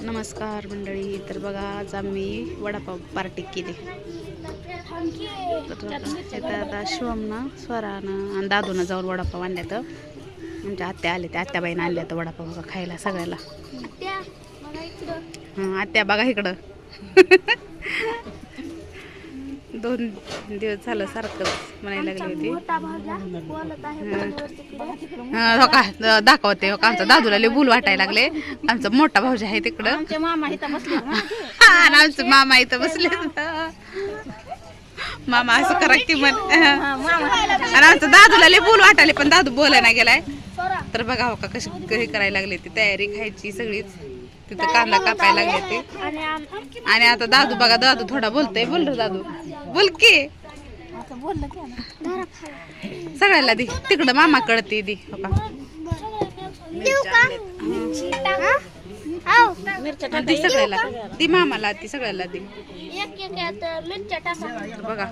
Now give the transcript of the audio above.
नमस्कार मंडळी. तर बघा आज आम्ही वडापाव पार्टी केली. तर आता शिवमनं स्वरानं आणि दादूनं जाऊन वडापाव आणल्या. तर आमच्या आत्या आले, त्या आत्याबाईनं आणल्या तर वडापाव बघा खायला सगळ्याला. हां आत्या बघा इकडं. 2 दिवस झालं सारखं म्हणायला लागली होती. हो का दाखवते. हो का आमचा दादूला लय भूल वाटायला लागले. आमचा मोठा भाऊजी आहे तिकडं. आमचं मामा इथं बसले. मामा असं करा की म्हण. आणि आमचं दादूला लय भूल वाटायले पण दादू बोलायला नाही गेलाय. तर बघा हो का कशी करायला लागली ती तयारी खायची सगळीच. तिथं कांदा कापायला लागले ते. आणि आता दादू बघा, दादू थोडा बोलतोय. बोल रे दादू, बोल की. सगळ्याला दे तिकडं मामा कळते दी. ती सगळ्याला ती मामाला ती सगळ्याला दे बघा.